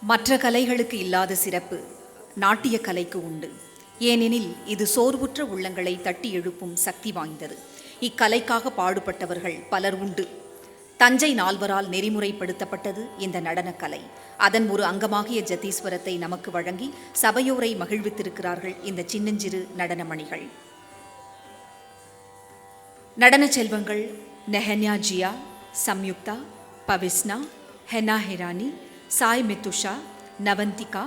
மற்ற கலைகளுக்கு இல்லாத சிறப்பு நாட்டிய கலைக்கு உண்டு. ஏனெனில் இது சோர்வுற்ற உள்ளங்களை தட்டி எழுப்பும் சக்தி வாய்ந்தது. இக்கலைக்காக பாடுபட்டவர்கள் பலர் உண்டு. தஞ்சை நால்வரால் நெறிமுறைப்படுத்தப்பட்டது இந்த நடனக்கலை. அதன் ஒரு அங்கமாகிய ஜத்தீஸ்வரத்தை நமக்கு வழங்கி சபையோரை மகிழ்வித்திருக்கிறார்கள் இந்த சின்னஞ்சிறு நடனமணிகள். நடன செல்வங்கள் நெஹன்யா ஜியா, சம்யுக்தா, பவிஸ்னா, ஹெனா ஹிரானி, சாய் மித்துஷா, நவந்திகா,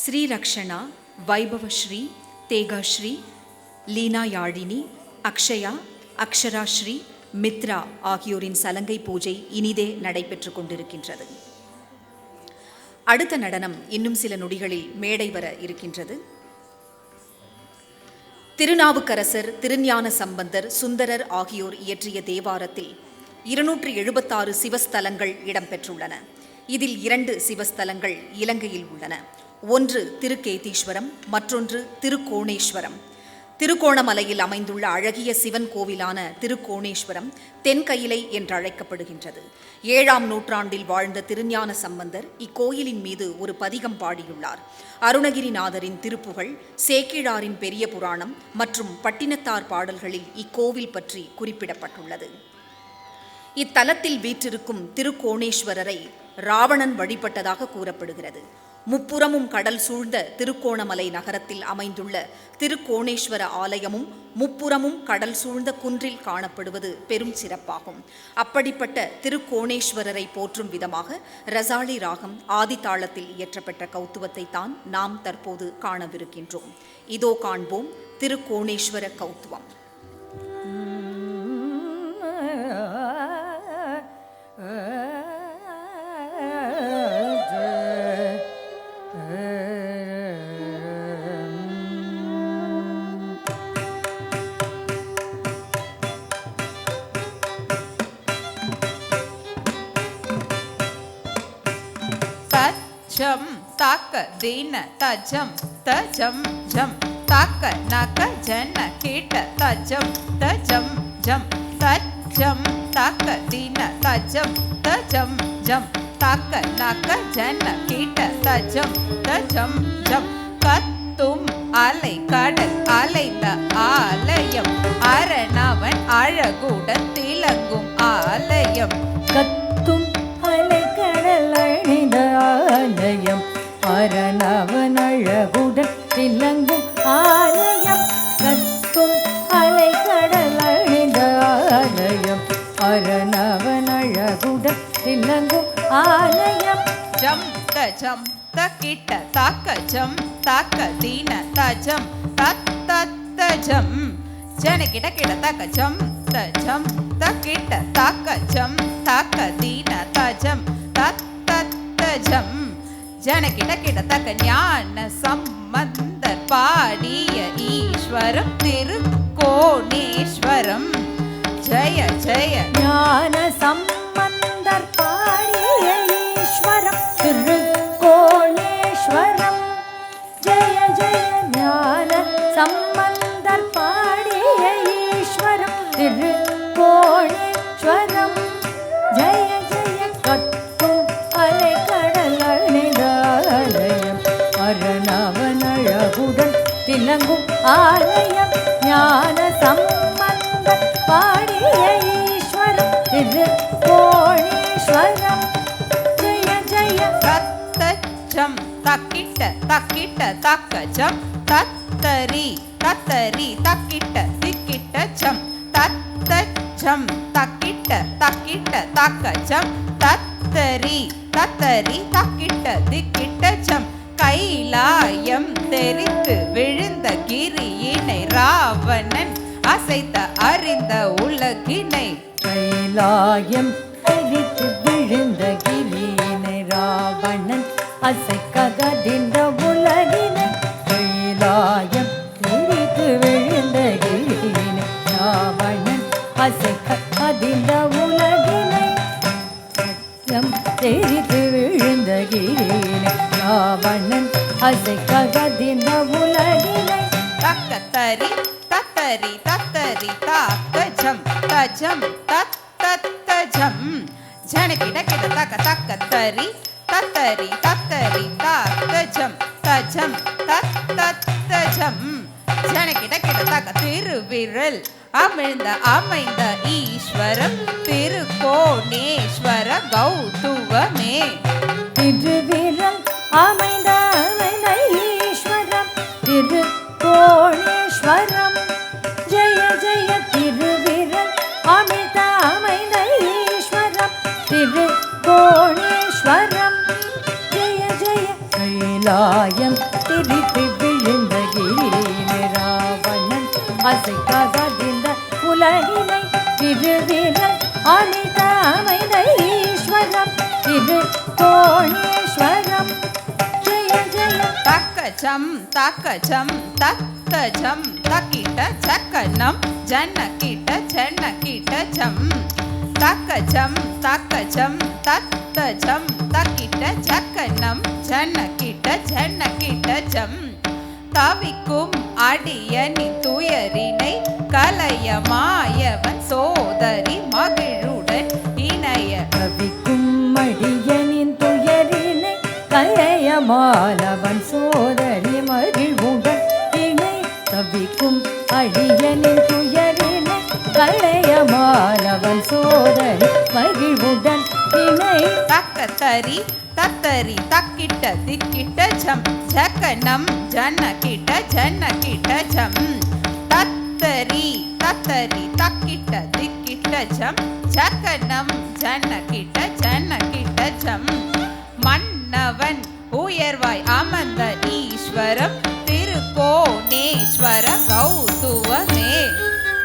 ஸ்ரீ ரக்ஷனா, வைபவஸ்ரீ, தேகாஸ்ரீ, லீனா யாழினி, அக்ஷயா, அக்ஷராஸ்ரீ, மித்ரா ஆகியோரின் சலங்கை பூஜை இனிதே நடைபெற்று கொண்டிருக்கின்றது. அடுத்த நடனம் இன்னும் சில நொடிகளில் மேடை வர இருக்கின்றது. திருநாவுக்கரசர், திருஞான சம்பந்தர், சுந்தரர் ஆகியோர் இயற்றிய தேவாரத்தில் 276 சிவஸ்தலங்கள் இடம்பெற்றுள்ளன. இதில் 2 சிவஸ்தலங்கள் இலங்கையில் உள்ளன. ஒன்று திருக்கேதீஸ்வரம், மற்றொன்று திருக்கோணேஸ்வரம். திருக்கோணமலையில் அமைந்துள்ள அழகிய சிவன் கோவிலான திருக்கோணேஸ்வரம் தென்கயிலை என்றழைக்கப்படுகின்றது. 7ஆம் நூற்றாண்டில் வாழ்ந்த திருஞான சம்பந்தர் இக்கோயிலின் மீது ஒரு பதிகம் பாடியுள்ளார். அருணகிரிநாதரின் திருப்புகழ், சேக்கிழாரின் பெரிய புராணம் மற்றும் பட்டினத்தார் பாடல்களில் இக்கோவில் பற்றி குறிப்பிடப்பட்டுள்ளது. இத்தலத்தில் வீற்றிருக்கும் திருக்கோணேஸ்வரரை ராவணன் வழிபட்டதாக கூறப்படுகிறது. முப்புறமும் கடல் சூழ்ந்த திருக்கோணமலை நகரத்தில் அமைந்துள்ள திருக்கோணேஸ்வர ஆலயமும் முப்புறமும் கடல் சூழ்ந்த குன்றில் காணப்படுவது பெரும் சிறப்பாகும். அப்படிப்பட்ட திருக்கோணேஸ்வரரை போற்றும் விதமாக ரசாளி ராகம் ஆதித்தாளத்தில் இயற்றப்பெற்ற கௌத்துவத்தை தான் நாம் தற்போது காணவிருக்கின்றோம். இதோ காண்போம் திருக்கோணேஸ்வர கௌத்துவம். ஜம் தாக்க தீன தஜம் தஜம் ஜம் தாக்க நக ஜன கீட்ட தஜம் தஜம் ஜம் தஜம் தாக்க தீன தஜம் தஜம் ஜம் தாக்க நக ஜன கீட்ட தஜம் தஜம் ஜம் கத்தும் அலை கடல் அலைந்த ஆலயம் அரணவன் அழகுடன் திலங்கும் ஆலயம். கத்தும் அலை கடல் அணிந்த ஆலயம் அரணவன் அழகுடன் திலங்கும் ஆலயம். கத்தும் அலை கடல் அணிந்த ஆலயம் அரணவன் அழகுடன் திலங்கும் ஆலயம். ஜம் தஜம் தக்கிட்ட தாக்க ஜம் தாக்க தீன தஜம் தத்தஜம் ஜன கிட கிட தாக்க ஜம் தஜம் தக்கிட்ட தாக்க ஜம் தாக்க தீன தஜம் தத்தஜம் ஜன கிட கிட தாக்க ஞான சம்பந்தர் பாடிய ஈஸ்வரம் திருக்கோணேஸ்வரம். ஜய ஜய ஞான சம்பந்தர் பாடிய ஈஸ்வரம் திருக்கோணேஸ்வரம். ஜய ஜய ஞான சம்பந்தர் பாடிய ஈஸ்வரம் திருக்கோணேஸ்வரம். ஜய ஜய கத்தும் அலை கடல் அணிந்த ஆலயம் அரணவன் அழகுடன் திலங்கும் ஆலயம். ஞான சம்பந்தர் பாடிய ஈஸ்வரம் திருக்கோணேஸ்வரம். ஜய ஜய தத்தஜம் தக்கிட்ட தக்கிட்ட தாக்க ஜம் தத்தரி தத்தரி தக்கிட்ட திக்கிட்ட ஜம் தத்தஜம் தக்கிட்ட தக்கிட்ட தாக்க ஜம் தத்தரி தத்தரி தக்கிட்ட திக்கிட்ட ஜம். கைலாயம் தெரித்து விழுந்த கிரியினை ராவணன் அசைத்த அறிந்த உலகினை. கைலாயம் தெரித்து விழுந்த கிரியினை ராவணன் அசைக்ககதின்ற உலகினை. கைலாயம் தெரித்து விழுந்த கிரியினை ராவணன் அசைக்ககதின்ற உலகினை. தெரித்து விழுந்த கிரியினை ராவணன் அசைக்ககதின்ற உலகினை. தக்கத்தரி தத்தரி தத்தரி தாக்க ஜம் தஜம் தத்தஜம் ஜன கிட கிட தக்க தக்க தரி தத்தரி தத்தரி தத்தஜம் தஜம் தத்தஜம் ஜனகிட கிட தக்க திருவிரல் அமிழ்ந்த அமைந்த ஈஸ்வரம் திருக்கோணேஸ்வர கௌதுவமே திருவிரல் அமைந்த அமைந்த ஈஸ்வரம் திருக்கோணேஸ்வரம் ஜெய ஜெய திருவிரல் அமைந்த அமைந்த ஈஸ்வரம் திருக்கோணேஸ்வரம் ஜெய ஜெய கைலாயம் திரித்து விழுந்த கிரீனை ராவணன் அசைக்காதிந்த உலகினை திருவிரல் அமைந்த அமைந்த ஈஸ்வரம் திருக்கோணேஸ்வரம் ஜெய ஜெய தக்கஜம் தக்கஜம் தத்தஜம் தக்கிட்ட சக்கனம் ஜன்னக்கிட்ட சென்னக்கிட்ட ஜம் தக்கஜம் தக்கஜம் தத்தஜம் தக்கிட்ட சக்கனம் ஜன்னக்கிட்ட சென்னக்கிட்ட ஜம் தவிக்கும் அடியனின் துயரினை கலைய மாயவன் சோதரி மகிழுடன் இணைய தவிக்கும் அடியனின் துயரினை களைய மாலவன் சோதரி மகிழ்வுடன் இணை தவிக்கும் அடியனின் துயரினை களைய மாலவன் சோதரி மகிழ்வுடன் இணை தக்கத்தரி தத்தரி தக்கிட்ட திக்கிட்ட ஜம் ஜக்கனம் ஜன்னக்கிட்ட ஜன்னக்கிட்ட ஜம் தத்தரி தத்தரி தக்கிட்ட திக்கிட்ட ஜம் ஜக்கனம் ஜன்னக்கிட்ட ஜன்னக்கிட்ட ஜம் மன்னவன் உயர்வாய் அமர்ந்த ஈஸ்வரம் திருக்கோணேஸ்வர கௌதுவமே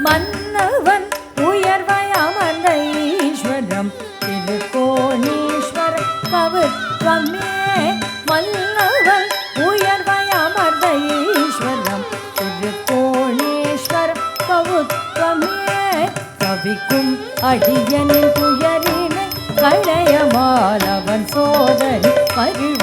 மன்னவன் உயர்வாய் அமர்ந்த ஈஸ்வரம் திருக்கோணேஸ்வர கவுத்வமே மன்னவன் உயர்வாய் அமர்ந்த ஈஸ்வரம் திருக்கோணேஸ்வர கவுத்வமே தவிக்கும் அடியனின் துயரினை களைய மாலவன் சோதரி மகிழ்